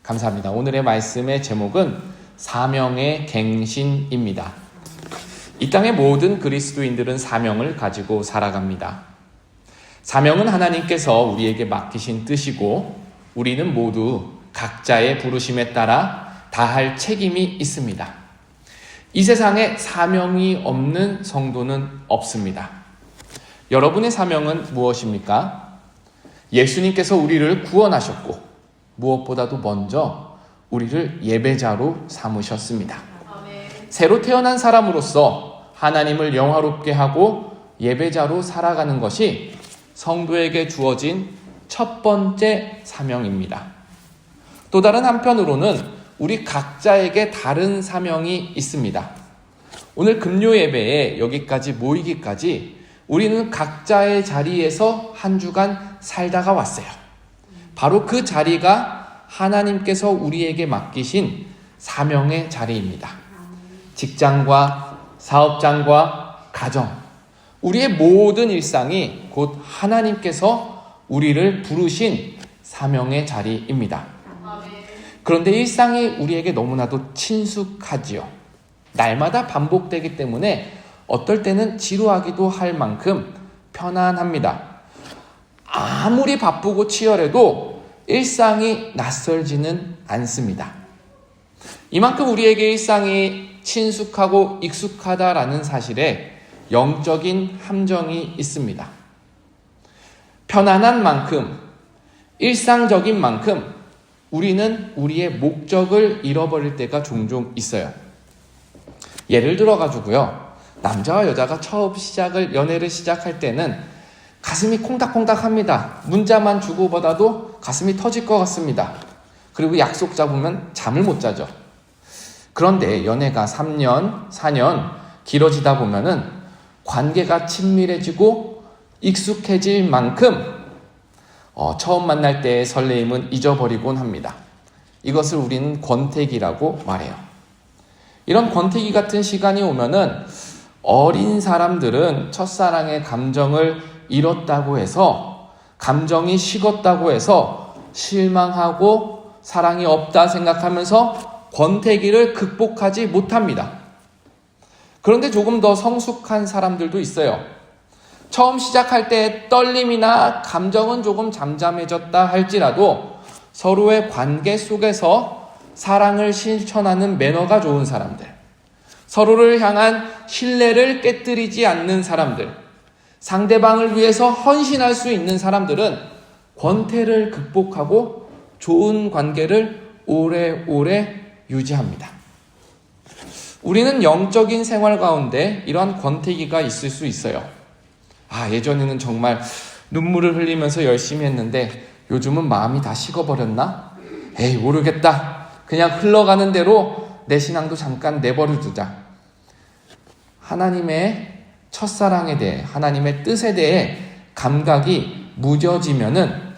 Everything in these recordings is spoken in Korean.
감사합니다. 오늘의 말씀의 제목은 사명의 갱신입니다. 이 땅의 모든 그리스도인들은 사명을 가지고 살아갑니다. 사명은 하나님께서 우리에게 맡기신 뜻이고 우리는 모두 각자의 부르심에 따라 다할 책임이 있습니다. 이 세상에 사명이 없는 성도는 없습니다. 여러분의 사명은 무엇입니까? 예수님께서 우리를 구원하셨고 무엇보다도 먼저 우리를 예배자로 삼으셨습니다. 새로 태어난 사람으로서 하나님을 영화롭게 하고 예배자로 살아가는 것이 성도에게 주어진 첫 번째 사명입니다. 또 다른 한편으로는 우리 각자에게 다른 사명이 있습니다. 오늘 금요 예배에 여기까지 모이기까지 우리는 각자의 자리에서 한 주간 살다가 왔어요. 바로 그 자리가 하나님께서 우리에게 맡기신 사명의 자리입니다. 직장과 사업장과 가정, 우리의 모든 일상이 곧 하나님께서 우리를 부르신 사명의 자리입니다. 그런데 일상이 우리에게 너무나도 친숙하지요. 날마다 반복되기 때문에 어떨 때는 지루하기도 할 만큼 편안합니다. 아무리 바쁘고 치열해도 일상이 낯설지는 않습니다. 이만큼 우리에게 일상이 친숙하고 익숙하다라는 사실에 영적인 함정이 있습니다. 편안한 만큼, 일상적인 만큼 우리는 우리의 목적을 잃어버릴 때가 종종 있어요. 예를 들어가지고요. 남자와 여자가 처음 연애를 시작할 때는 가슴이 콩닥콩닥합니다. 문자만 주고받아도 가슴이 터질 것 같습니다. 그리고 약속 잡으면 잠을 못 자죠. 그런데 연애가 3년, 4년 길어지다 보면은 관계가 친밀해지고 익숙해질 만큼 처음 만날 때의 설레임은 잊어버리곤 합니다. 이것을 우리는 권태기라고 말해요. 이런 권태기 같은 시간이 오면은 어린 사람들은 첫사랑의 감정을 잃었다고 해서, 감정이 식었다고 해서 실망하고 사랑이 없다 생각하면서 권태기를 극복하지 못합니다. 그런데 조금 더 성숙한 사람들도 있어요. 처음 시작할 때 떨림이나 감정은 조금 잠잠해졌다 할지라도 서로의 관계 속에서 사랑을 실천하는 매너가 좋은 사람들, 서로를 향한 신뢰를 깨뜨리지 않는 사람들, 상대방을 위해서 헌신할 수 있는 사람들은 권태를 극복하고 좋은 관계를 오래오래 유지합니다. 우리는 영적인 생활 가운데 이러한 권태기가 있을 수 있어요. 예전에는 정말 눈물을 흘리면서 열심히 했는데 요즘은 마음이 다 식어버렸나? 에이, 모르겠다. 그냥 흘러가는 대로 내 신앙도 잠깐 내버려 두자. 하나님의 첫사랑에 대해, 하나님의 뜻에 대해 감각이 무뎌지면은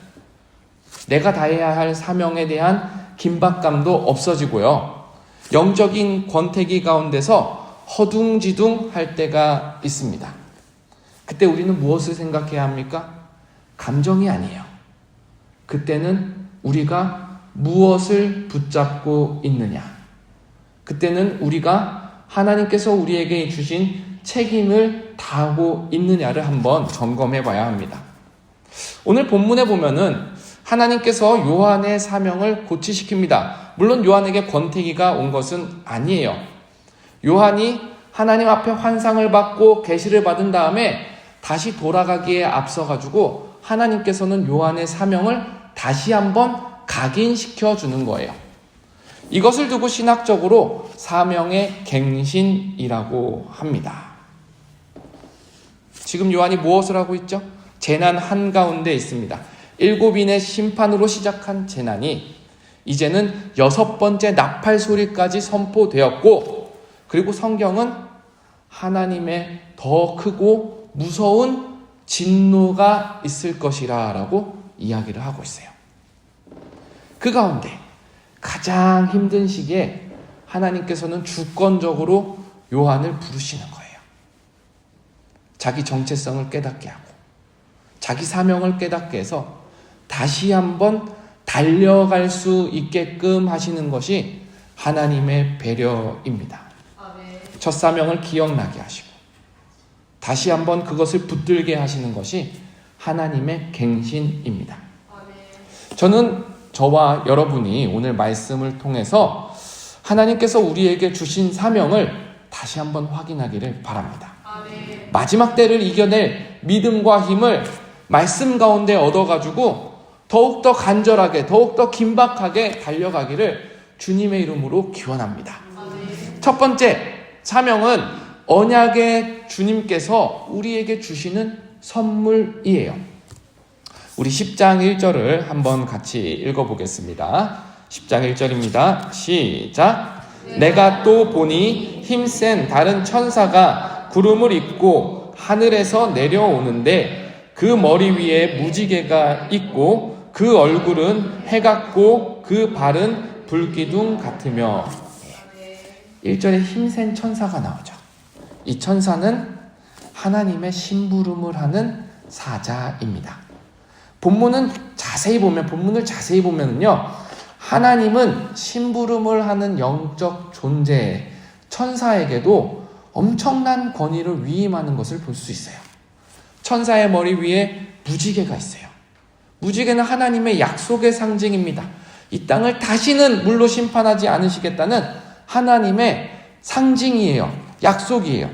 내가 다해야 할 사명에 대한 긴박감도 없어지고요. 영적인 권태기 가운데서 허둥지둥 할 때가 있습니다. 그때 우리는 무엇을 생각해야 합니까? 감정이 아니에요. 그때는 우리가 무엇을 붙잡고 있느냐? 그때는 우리가 하나님께서 우리에게 주신 책임을 다하고 있느냐를 한번 점검해 봐야 합니다. 오늘 본문에 보면은 하나님께서 요한의 사명을 고치시킵니다. 물론 요한에게 권태기가 온 것은 아니에요. 요한이 하나님 앞에 환상을 받고 계시를 받은 다음에 다시 돌아가기에 앞서가지고 하나님께서는 요한의 사명을 다시 한번 각인시켜 주는 거예요. 이것을 두고 신학적으로 사명의 갱신이라고 합니다. 지금 요한이 무엇을 하고 있죠? 재난 한가운데 있습니다. 7인의 심판으로 시작한 재난이 이제는 6번째 나팔 소리까지 선포되었고, 그리고 성경은 하나님의 더 크고 무서운 진노가 있을 것이라 라고 이야기를 하고 있어요. 그 가운데 가장 힘든 시기에 하나님께서는 주권적으로 요한을 부르시는 거예요. 자기 정체성을 깨닫게 하고 자기 사명을 깨닫게 해서 다시 한번 달려갈 수 있게끔 하시는 것이 하나님의 배려입니다. 첫 사명을 기억나게 하시고 다시 한번 그것을 붙들게 하시는 것이 하나님의 갱신입니다. 저는 저와 여러분이 오늘 말씀을 통해서 하나님께서 우리에게 주신 사명을 다시 한번 확인하기를 바랍니다. 마지막 때를 이겨낼 믿음과 힘을 말씀 가운데 얻어가지고 더욱더 간절하게 더욱더 긴박하게 달려가기를 주님의 이름으로 기원합니다. 첫 번째 사명은 언약의 주님께서 우리에게 주시는 선물이에요. 우리 10장 1절을 한번 같이 읽어보겠습니다. 10장 1절입니다. 시작. 내가 또 보니 힘센 다른 천사가 구름을 입고 하늘에서 내려오는데 그 머리 위에 무지개가 있고 그 얼굴은 해 같고 그 발은 불기둥 같으며. 1절에 힘센 천사가 나오죠. 이 천사는 하나님의 심부름을 하는 사자입니다. 본문을 자세히 보면은요, 하나님은 심부름을 하는 영적 존재 천사에게도 엄청난 권위를 위임하는 것을 볼 수 있어요. 천사의 머리 위에 무지개가 있어요. 무지개는 하나님의 약속의 상징입니다. 이 땅을 다시는 물로 심판하지 않으시겠다는 하나님의 상징이에요. 약속이에요.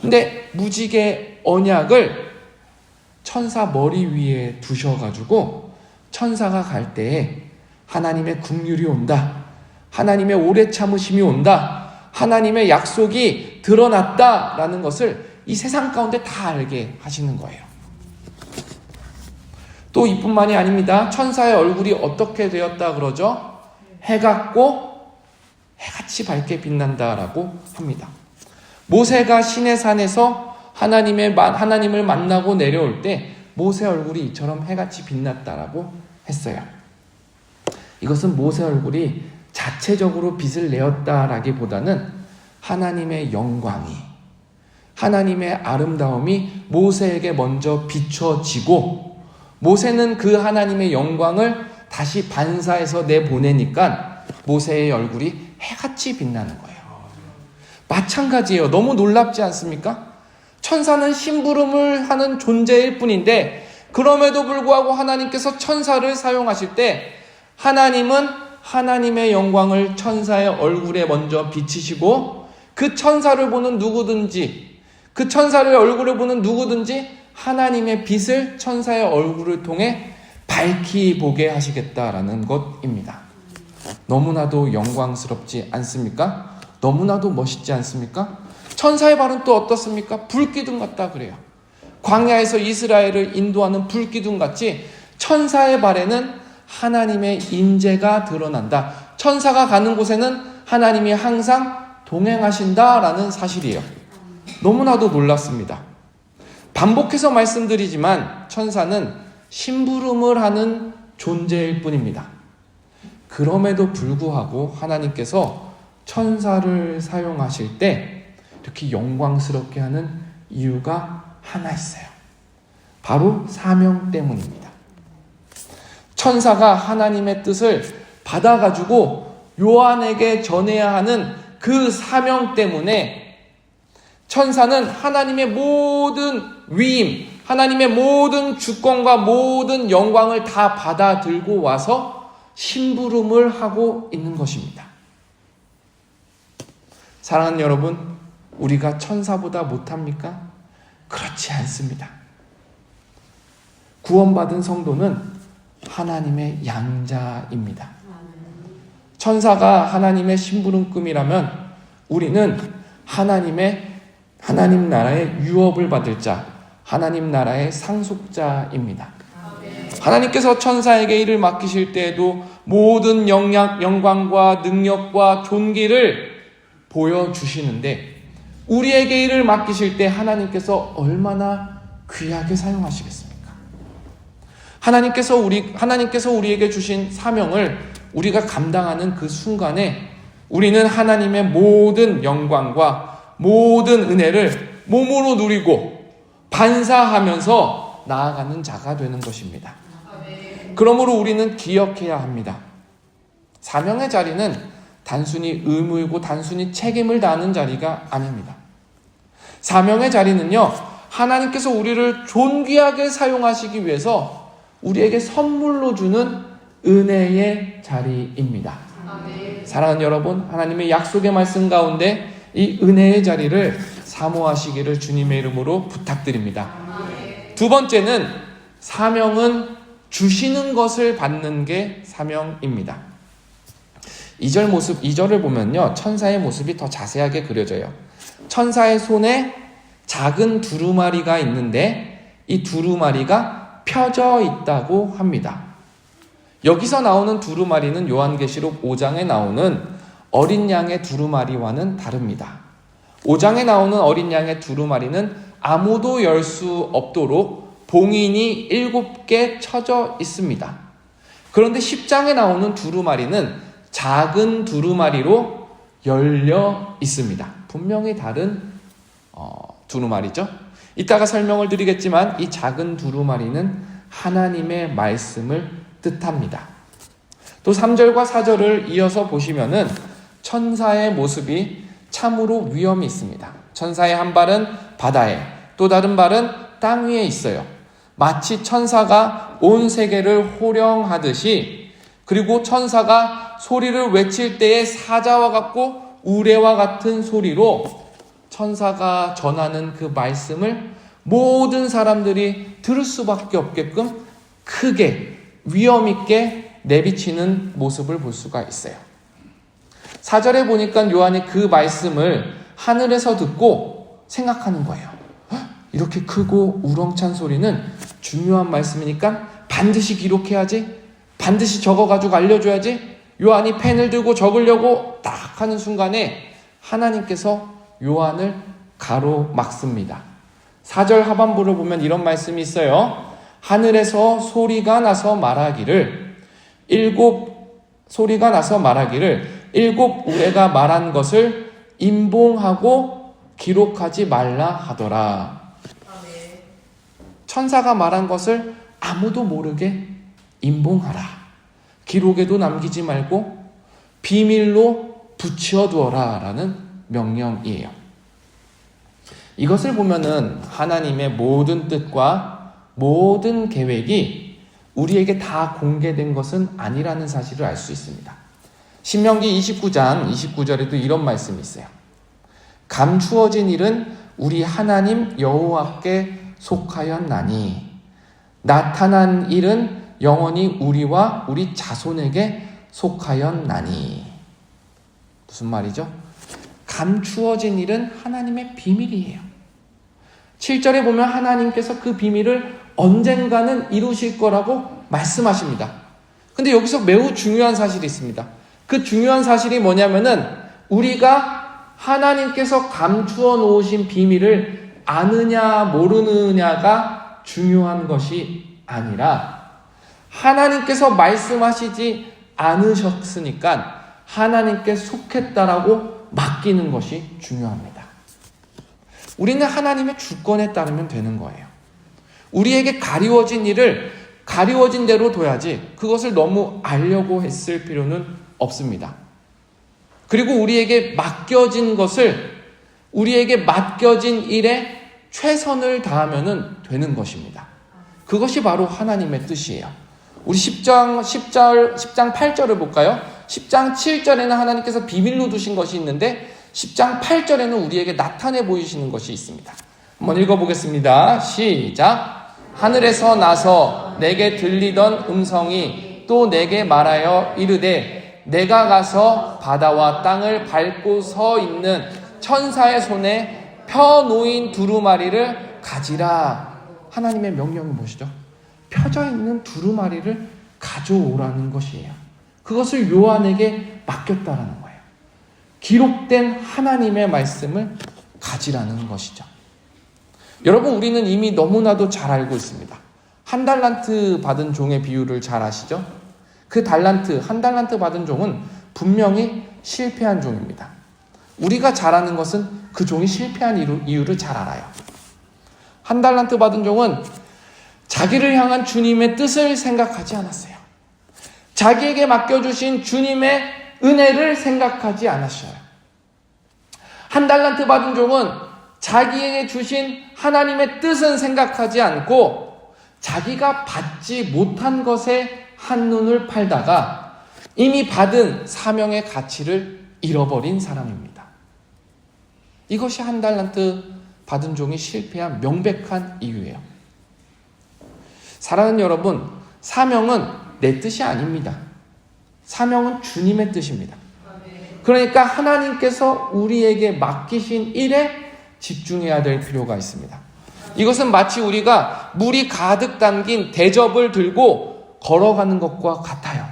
근데 무지개 언약을 천사 머리 위에 두셔가지고 천사가 갈 때에 하나님의 긍휼이 온다. 하나님의 오래 참으심이 온다. 하나님의 약속이 드러났다라는 것을 이 세상 가운데 다 알게 하시는 거예요. 또 이뿐만이 아닙니다. 천사의 얼굴이 어떻게 되었다 그러죠? 해 같고 해같이 밝게 빛난다라고 합니다. 모세가 시내산에서 하나님을 만나고 내려올 때 모세 얼굴이 이처럼 해같이 빛났다라고 했어요. 이것은 모세 얼굴이 자체적으로 빛을 내었다라기보다는 하나님의 영광이, 하나님의 아름다움이 모세에게 먼저 비춰지고 모세는 그 하나님의 영광을 다시 반사해서 내보내니까 모세의 얼굴이 해같이 빛나는 거예요. 마찬가지예요. 너무 놀랍지 않습니까? 천사는 심부름을 하는 존재일 뿐인데 그럼에도 불구하고 하나님께서 천사를 사용하실 때 하나님은 하나님의 영광을 천사의 얼굴에 먼저 비치시고 그 천사를 보는 누구든지, 그 천사를 얼굴에 보는 누구든지 하나님의 빛을 천사의 얼굴을 통해 밝히 보게 하시겠다라는 것입니다. 너무나도 영광스럽지 않습니까? 너무나도 멋있지 않습니까? 천사의 발은 또 어떻습니까? 불기둥 같다 그래요. 광야에서 이스라엘을 인도하는 불기둥 같이 천사의 발에는 하나님의 임재가 드러난다. 천사가 가는 곳에는 하나님이 항상 동행하신다라는 사실이에요. 너무나도 놀랐습니다. 반복해서 말씀드리지만 천사는 심부름을 하는 존재일 뿐입니다. 그럼에도 불구하고 하나님께서 천사를 사용하실 때 이렇게 영광스럽게 하는 이유가 하나 있어요. 바로 사명 때문입니다. 천사가 하나님의 뜻을 받아가지고 요한에게 전해야 하는 그 사명 때문에 천사는 하나님의 모든 위임, 하나님의 모든 주권과 모든 영광을 다 받아 들고 와서 심부름을 하고 있는 것입니다. 사랑하는 여러분, 우리가 천사보다 못합니까? 그렇지 않습니다. 구원받은 성도는 하나님의 양자입니다. 천사가 하나님의 심부름꾼이라면 우리는 하나님 나라의 유업을 받을 자, 하나님 나라의 상속자입니다. 하나님께서 천사에게 일을 맡기실 때에도 모든 영광과 능력과 존귀를 보여주시는데 우리에게 일을 맡기실 때 하나님께서 얼마나 귀하게 사용하시겠습니까? 하나님께서 우리에게 주신 사명을 우리가 감당하는 그 순간에 우리는 하나님의 모든 영광과 모든 은혜를 몸으로 누리고 반사하면서 나아가는 자가 되는 것입니다. 그러므로 우리는 기억해야 합니다. 사명의 자리는 단순히 의무이고 단순히 책임을 다하는 자리가 아닙니다. 사명의 자리는요, 하나님께서 우리를 존귀하게 사용하시기 위해서 우리에게 선물로 주는 은혜의 자리입니다. 사랑하는 여러분, 하나님의 약속의 말씀 가운데 이 은혜의 자리를 사모하시기를 주님의 이름으로 부탁드립니다. 두 번째는, 사명은 주시는 것을 받는 게 사명입니다. 2절을 보면요, 천사의 모습이 더 자세하게 그려져요. 천사의 손에 작은 두루마리가 있는데 이 두루마리가 펴져 있다고 합니다. 여기서 나오는 두루마리는 요한계시록 5장에 나오는 어린 양의 두루마리와는 다릅니다. 5장에 나오는 어린 양의 두루마리는 아무도 열 수 없도록 봉인이 7개 쳐져 있습니다. 그런데 10장에 나오는 두루마리는 작은 두루마리로 열려 있습니다. 분명히 다른 두루마리죠. 이따가 설명을 드리겠지만 이 작은 두루마리는 하나님의 말씀을 뜻합니다. 또 3절과 4절을 이어서 보시면은 천사의 모습이 참으로 위험이 있습니다. 천사의 한 발은 바다에, 또 다른 발은 땅 위에 있어요. 마치 천사가 온 세계를 호령하듯이, 그리고 천사가 소리를 외칠 때의 사자와 같고 우레와 같은 소리로 천사가 전하는 그 말씀을 모든 사람들이 들을 수밖에 없게끔 크게 위험 있게 내비치는 모습을 볼 수가 있어요. 4절에 보니까 요한이 그 말씀을 하늘에서 듣고 생각하는 거예요. 이렇게 크고 우렁찬 소리는 중요한 말씀이니까 반드시 기록해야지, 반드시 적어가지고 알려줘야지. 요한이 펜을 들고 적으려고 딱 하는 순간에 하나님께서 요한을 가로막습니다. 4절 하반부를 보면 이런 말씀이 있어요. 하늘에서 소리가 나서 말하기를 일곱 우레가 말한 것을 임봉하고 기록하지 말라 하더라. 천사가 말한 것을 아무도 모르게 임봉하라. 기록에도 남기지 말고 비밀로 붙여두어라 라는 명령이에요. 이것을 보면은 하나님의 모든 뜻과 모든 계획이 우리에게 다 공개된 것은 아니라는 사실을 알 수 있습니다. 신명기 29장 29절에도 이런 말씀이 있어요. 감추어진 일은 우리 하나님 여호와께 속하였나니 나타난 일은 영원히 우리와 우리 자손에게 속하였나니. 무슨 말이죠? 감추어진 일은 하나님의 비밀이에요. 7절에 보면 하나님께서 그 비밀을 언젠가는 이루실 거라고 말씀하십니다. 근데 여기서 매우 중요한 사실이 있습니다. 그 중요한 사실이 뭐냐면은 우리가 하나님께서 감추어 놓으신 비밀을 아느냐 모르느냐가 중요한 것이 아니라 하나님께서 말씀하시지 않으셨으니까 하나님께 속했다라고 맡기는 것이 중요합니다. 우리는 하나님의 주권에 따르면 되는 거예요. 우리에게 가리워진 일을 가리워진 대로 둬야지 그것을 너무 알려고 했을 필요는 없습니다. 그리고 우리에게 맡겨진 것을, 우리에게 맡겨진 일에 최선을 다하면 되는 것입니다. 그것이 바로 하나님의 뜻이에요. 우리 10장 8절을 볼까요? 10장 7절에는 하나님께서 비밀로 두신 것이 있는데 10장 8절에는 우리에게 나타내 보이시는 것이 있습니다. 한번 읽어보겠습니다. 시작. 하늘에서 나서 내게 들리던 음성이 또 내게 말하여 이르되 내가 가서 바다와 땅을 밟고 서 있는 천사의 손에 펴 놓인 두루마리를 가지라. 하나님의 명령이 무엇이죠? 펴져 있는 두루마리를 가져오라는 것이에요. 그것을 요한에게 맡겼다라는 거예요. 기록된 하나님의 말씀을 가지라는 것이죠. 여러분, 우리는 이미 너무나도 잘 알고 있습니다. 한 달란트 받은 종의 비유를 잘 아시죠? 그 한 달란트 받은 종은 분명히 실패한 종입니다. 우리가 잘 아는 것은 그 종이 실패한 이유를 잘 알아요. 한 달란트 받은 종은 자기를 향한 주님의 뜻을 생각하지 않았어요. 자기에게 맡겨주신 주님의 은혜를 생각하지 않았어요. 한 달란트 받은 종은 자기에게 주신 하나님의 뜻은 생각하지 않고 자기가 받지 못한 것에 한눈을 팔다가 이미 받은 사명의 가치를 잃어버린 사람입니다. 이것이 한 달란트 받은 종이 실패한 명백한 이유예요. 사랑하는 여러분, 사명은 내 뜻이 아닙니다. 사명은 주님의 뜻입니다. 그러니까 하나님께서 우리에게 맡기신 일에 집중해야 될 필요가 있습니다. 이것은 마치 우리가 물이 가득 담긴 대접을 들고 걸어가는 것과 같아요.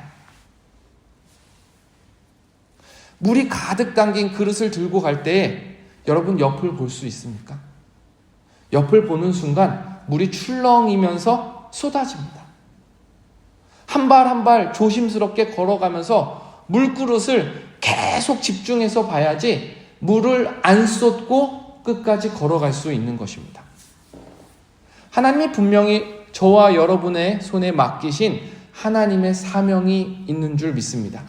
물이 가득 담긴 그릇을 들고 갈 때에 여러분 옆을 볼 수 있습니까? 옆을 보는 순간 물이 출렁이면서 쏟아집니다. 한 발 한 발 조심스럽게 걸어가면서 물그릇을 계속 집중해서 봐야지 물을 안 쏟고 끝까지 걸어갈 수 있는 것입니다. 하나님이 분명히 저와 여러분의 손에 맡기신 하나님의 사명이 있는 줄 믿습니다.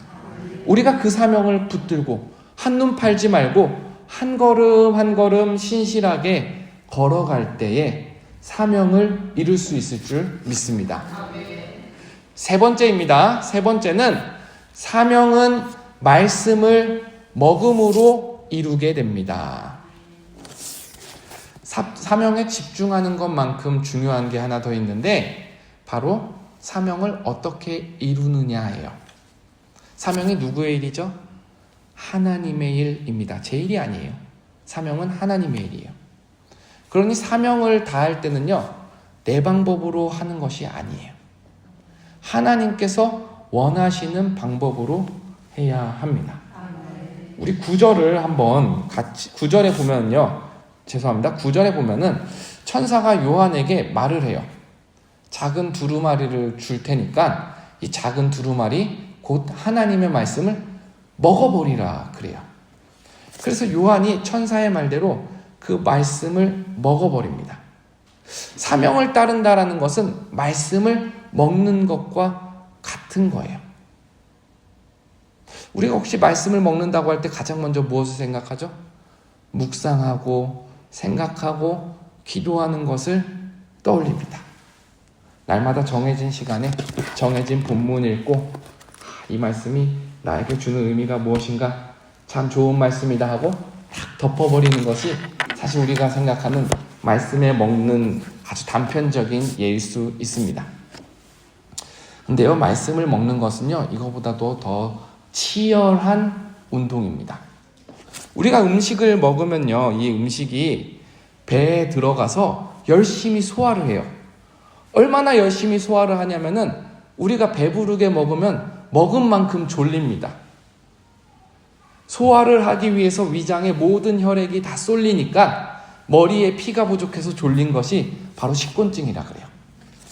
우리가 그 사명을 붙들고 한눈 팔지 말고 한 걸음 한 걸음 신실하게 걸어갈 때에 사명을 이룰 수 있을 줄 믿습니다. 세 번째입니다. 세 번째는 사명은 말씀을 먹음으로 이루게 됩니다. 사명에 집중하는 것만큼 중요한 게 하나 더 있는데 바로 사명을 어떻게 이루느냐예요. 사명이 누구의 일이죠? 하나님의 일입니다. 제 일이 아니에요. 사명은 하나님의 일이에요. 그러니 사명을 다할 때는요, 내 방법으로 하는 것이 아니에요. 하나님께서 원하시는 방법으로 해야 합니다. 우리 구절을 한번 같이, 9절에 보면요, 죄송합니다. 9절에 보면은 천사가 요한에게 말을 해요. 작은 두루마리를 줄 테니까 이 작은 두루마리 곧 하나님의 말씀을 먹어버리라 그래요. 그래서 요한이 천사의 말대로 그 말씀을 먹어버립니다. 사명을 따른다라는 것은 말씀을 먹는 것과 같은 거예요. 우리가 혹시 말씀을 먹는다고 할 때 가장 먼저 무엇을 생각하죠? 묵상하고 생각하고 기도하는 것을 떠올립니다. 날마다 정해진 시간에 정해진 본문 읽고 이 말씀이 나에게 주는 의미가 무엇인가, 참 좋은 말씀이다 하고 탁 덮어버리는 것이 사실 우리가 생각하는 말씀에 먹는 아주 단편적인 예일 수 있습니다. 근데요, 말씀을 먹는 것은요, 이거보다도 더 치열한 운동입니다. 우리가 음식을 먹으면요, 이 음식이 배에 들어가서 열심히 소화를 해요. 얼마나 열심히 소화를 하냐면은 우리가 배부르게 먹으면 먹은 만큼 졸립니다. 소화를 하기 위해서 위장의 모든 혈액이 다 쏠리니까 머리에 피가 부족해서 졸린 것이 바로 식곤증이라 그래요.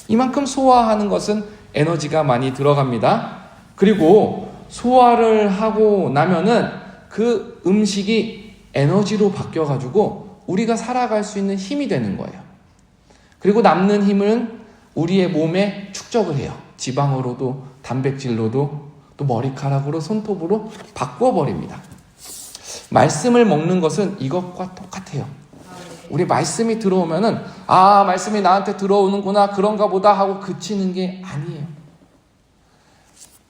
이만큼 소화하는 것은 에너지가 많이 들어갑니다. 그리고 소화를 하고 나면은 그 음식이 에너지로 바뀌어가지고 우리가 살아갈 수 있는 힘이 되는 거예요. 그리고 남는 힘은 우리의 몸에 축적을 해요. 지방으로도 단백질로도 또 머리카락으로 손톱으로 바꿔버립니다. 말씀을 먹는 것은 이것과 똑같아요. 우리 말씀이 들어오면은 아, 말씀이 나한테 들어오는구나, 그런가 보다 하고 그치는 게 아니에요.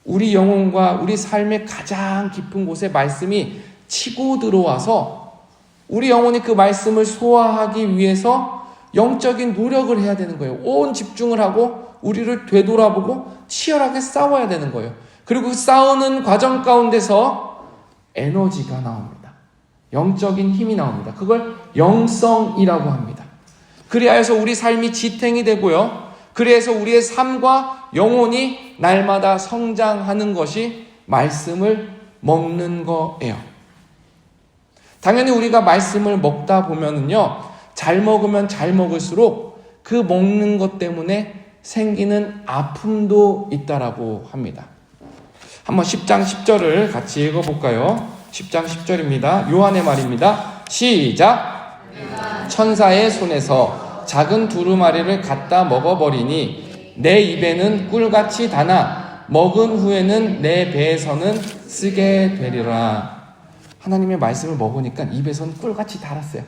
우리 영혼과 우리 삶의 가장 깊은 곳에 말씀이 치고 들어와서 우리 영혼이 그 말씀을 소화하기 위해서 영적인 노력을 해야 되는 거예요. 온 집중을 하고 우리를 되돌아보고 치열하게 싸워야 되는 거예요. 그리고 그 싸우는 과정 가운데서 에너지가 나옵니다. 영적인 힘이 나옵니다. 그걸 영성이라고 합니다. 그리하여서 우리 삶이 지탱이 되고요. 그래서 우리의 삶과 영혼이 날마다 성장하는 것이 말씀을 먹는 거예요. 당연히 우리가 말씀을 먹다 보면은요, 잘 먹으면 잘 먹을수록 그 먹는 것 때문에 생기는 아픔도 있다라고 합니다. 한번 10장 10절을 같이 읽어볼까요? 10장 10절입니다. 요한의 말입니다. 시작! 천사의 손에서 작은 두루마리를 갖다 먹어버리니 내 입에는 꿀같이 다나 먹은 후에는 내 배에서는 쓰게 되리라. 하나님의 말씀을 먹으니까 입에서는 꿀같이 달았어요.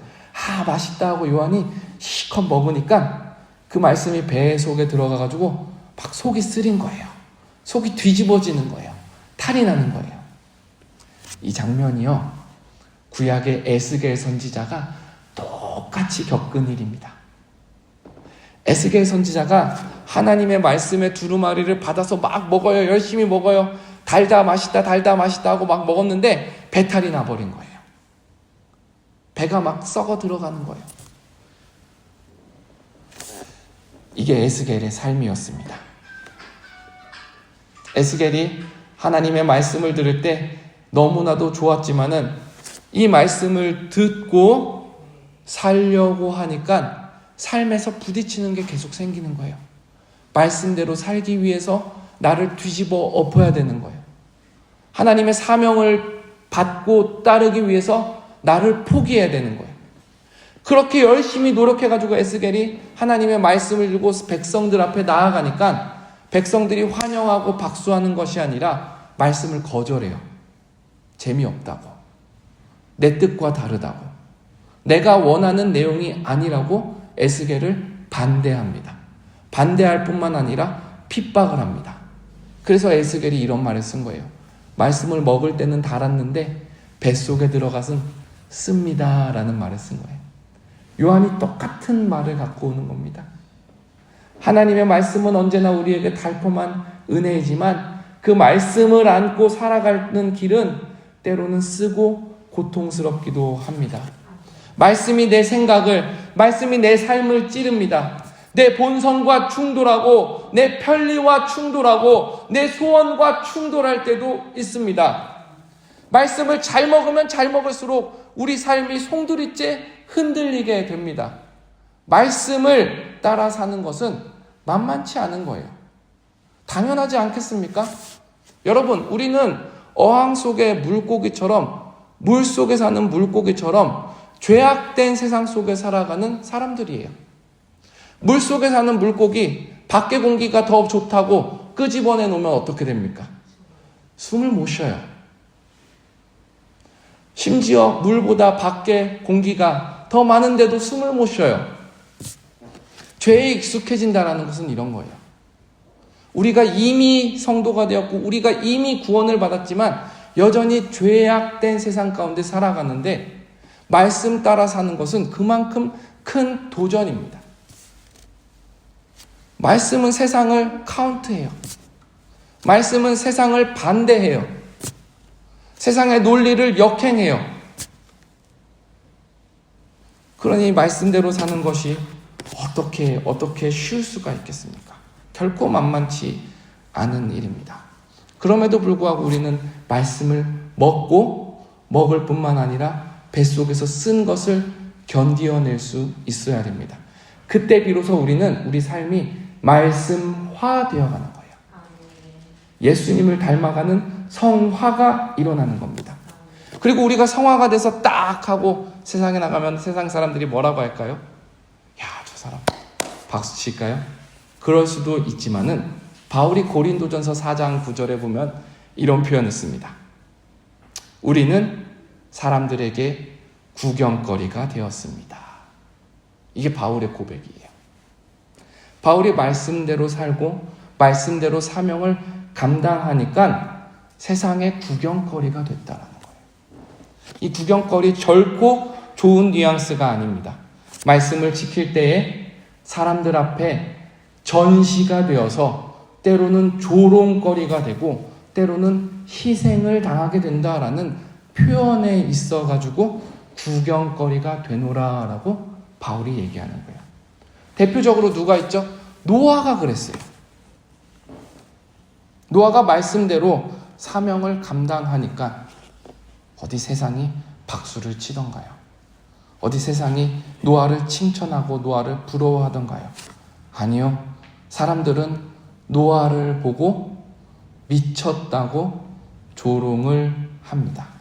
맛있다 하고 요한이 실컷 먹으니까 그 말씀이 배 속에 들어가가지고 막 속이 쓰린 거예요. 속이 뒤집어지는 거예요. 탈이 나는 거예요. 이 장면이요, 구약의 에스겔 선지자가 똑같이 겪은 일입니다. 에스겔 선지자가 하나님의 말씀의 두루마리를 받아서 막 먹어요. 열심히 먹어요. 달다 맛있다 달다 맛있다 하고 막 먹었는데 배탈이 나버린 거예요. 배가 막 썩어 들어가는 거예요. 이게 에스겔의 삶이었습니다. 에스겔이 하나님의 말씀을 들을 때 너무나도 좋았지만은 이 말씀을 듣고 살려고 하니까 삶에서 부딪히는 게 계속 생기는 거예요. 말씀대로 살기 위해서 나를 뒤집어 엎어야 되는 거예요. 하나님의 사명을 받고 따르기 위해서 나를 포기해야 되는 거예요. 그렇게 열심히 노력해가지고 에스겔이 하나님의 말씀을 들고 백성들 앞에 나아가니까 백성들이 환영하고 박수하는 것이 아니라 말씀을 거절해요. 재미없다고, 내 뜻과 다르다고, 내가 원하는 내용이 아니라고 에스겔을 반대합니다. 반대할 뿐만 아니라 핍박을 합니다. 그래서 에스겔이 이런 말을 쓴 거예요. 말씀을 먹을 때는 달았는데 뱃속에 들어가선 씁니다 라는 말을 쓴 거예요. 요한이 똑같은 말을 갖고 오는 겁니다. 하나님의 말씀은 언제나 우리에게 달콤한 은혜이지만 그 말씀을 안고 살아가는 길은 때로는 쓰고 고통스럽기도 합니다. 말씀이 내 생각을, 말씀이 내 삶을 찌릅니다. 내 본성과 충돌하고 내 편리와 충돌하고 내 소원과 충돌할 때도 있습니다. 말씀을 잘 먹으면 잘 먹을수록 우리 삶이 송두리째 흔들리게 됩니다. 말씀을 따라 사는 것은 만만치 않은 거예요. 당연하지 않겠습니까? 여러분, 우리는 어항 속의 물고기처럼, 물 속에 사는 물고기처럼 죄악된 세상 속에 살아가는 사람들이에요. 물 속에 사는 물고기, 밖의 공기가 더 좋다고 끄집어내 놓으면 어떻게 됩니까? 숨을 못 쉬어요. 심지어 물보다 밖의 공기가 더 많은데도 숨을 못 쉬어요. 죄에 익숙해진다는 것은 이런 거예요. 우리가 이미 성도가 되었고 우리가 이미 구원을 받았지만 여전히 죄악된 세상 가운데 살아가는데 말씀 따라 사는 것은 그만큼 큰 도전입니다. 말씀은 세상을 카운트해요. 말씀은 세상을 반대해요. 세상의 논리를 역행해요. 그러니 말씀대로 사는 것이 어떻게 쉬울 수가 있겠습니까? 결코 만만치 않은 일입니다. 그럼에도 불구하고 우리는 말씀을 먹고 먹을 뿐만 아니라 뱃속에서 쓴 것을 견디어낼 수 있어야 됩니다. 그때 비로소 우리는 우리 삶이 말씀화되어 가는 거예요. 예수님을 닮아가는 성화가 일어나는 겁니다. 그리고 우리가 성화가 돼서 딱 하고 세상에 나가면 세상 사람들이 뭐라고 할까요? 야, 저 사람 박수 칠까요? 그럴 수도 있지만은 바울이 고린도전서 4장 9절에 보면 이런 표현을 씁니다. 우리는 사람들에게 구경거리가 되었습니다. 이게 바울의 고백이에요. 바울이 말씀대로 살고 말씀대로 사명을 감당하니까 세상의 구경거리가 됐다는 거예요. 이 구경거리 결코 좋은 뉘앙스가 아닙니다. 말씀을 지킬 때에 사람들 앞에 전시가 되어서 때로는 조롱거리가 되고 때로는 희생을 당하게 된다라는 표현에 있어가지고 구경거리가 되노라라고 바울이 얘기하는 거예요. 대표적으로 누가 있죠? 노아가 그랬어요. 노아가 말씀대로 사명을 감당하니까 어디 세상이 박수를 치던가요? 어디 세상이 노아를 칭찬하고 노아를 부러워하던가요? 아니요. 사람들은 노아를 보고 미쳤다고 조롱을 합니다.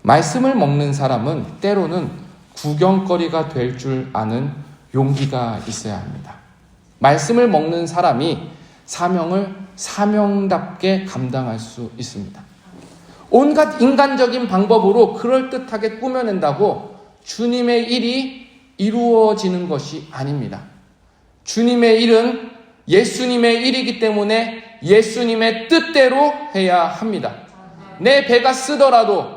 말씀을 먹는 사람은 때로는 구경거리가 될 줄 아는 용기가 있어야 합니다. 말씀을 먹는 사람이 사명을 사명답게 감당할 수 있습니다. 온갖 인간적인 방법으로 그럴듯하게 꾸며낸다고 주님의 일이 이루어지는 것이 아닙니다. 주님의 일은 예수님의 일이기 때문에 예수님의 뜻대로 해야 합니다. 내 배가 쓰더라도,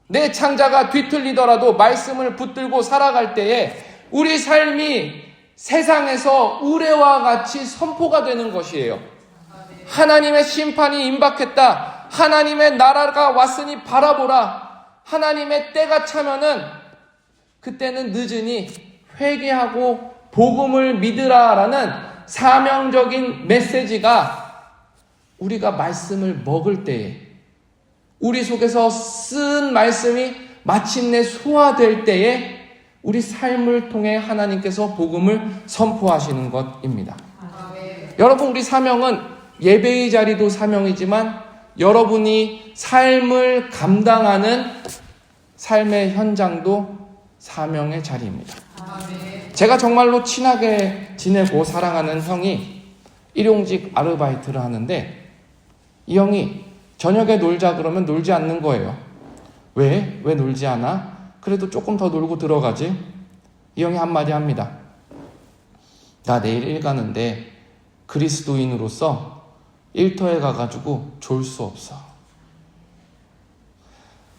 내 창자가 뒤틀리더라도 말씀을 붙들고 살아갈 때에 우리 삶이 세상에서 우레와 같이 선포가 되는 것이에요. 하나님의 심판이 임박했다. 하나님의 나라가 왔으니 바라보라. 하나님의 때가 차면은 그때는 늦으니 회개하고 복음을 믿으라라는 사명적인 메시지가 우리가 말씀을 먹을 때에, 우리 속에서 쓴 말씀이 마침내 소화될 때에 우리 삶을 통해 하나님께서 복음을 선포하시는 것입니다. 여러분, 우리 사명은 예배의 자리도 사명이지만 여러분이 삶을 감당하는 삶의 현장도 사명의 자리입니다. 제가 정말로 친하게 지내고 사랑하는 형이 일용직 아르바이트를 하는데, 이 형이 저녁에 놀자 그러면 놀지 않는 거예요. 왜 놀지 않아? 그래도 조금 더 놀고 들어가지. 이 형이 한마디 합니다. 나 내일 일 가는데 그리스도인으로서 일터에 가가지고 졸 수 없어.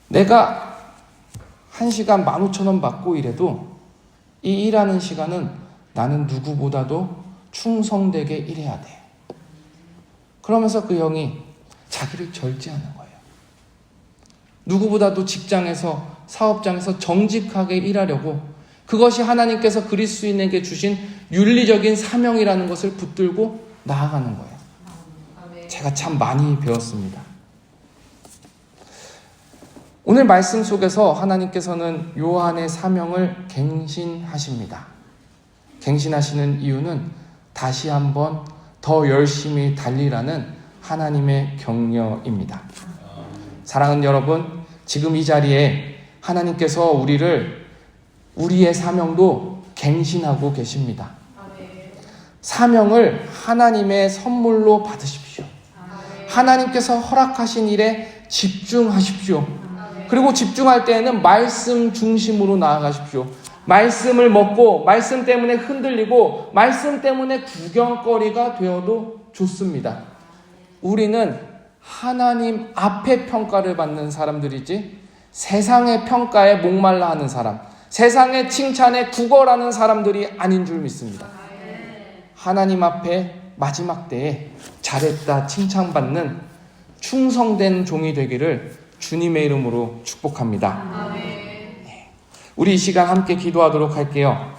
내가 1시간 15,000원 받고 일해도 이 일하는 시간은 나는 누구보다도 충성되게 일해야 돼. 그러면서 그 형이 자기를 절제하는 거예요. 누구보다도 직장에서, 사업장에서 정직하게 일하려고, 그것이 하나님께서 그리스도인에게 주신 윤리적인 사명이라는 것을 붙들고 나아가는 거예요. 제가 참 많이 배웠습니다. 오늘 말씀 속에서 하나님께서는 요한의 사명을 갱신하십니다. 갱신하시는 이유는 다시 한번 더 열심히 달리라는 하나님의 격려입니다. 사랑하는 여러분, 지금 이 자리에 하나님께서 우리의 사명도 갱신하고 계십니다. 사명을 하나님의 선물로 받으십시오. 하나님께서 허락하신 일에 집중하십시오. 그리고 집중할 때에는 말씀 중심으로 나아가십시오. 말씀을 먹고 말씀 때문에 흔들리고 말씀 때문에 구경거리가 되어도 좋습니다. 우리는 하나님 앞에 평가를 받는 사람들이지 세상의 평가에 목말라 하는 사람, 세상의 칭찬에 구걸하는 사람들이 아닌 줄 믿습니다. 하나님 앞에 마지막 때에 잘했다 칭찬받는 충성된 종이 되기를 주님의 이름으로 축복합니다. 우리 이 시간 함께 기도하도록 할게요.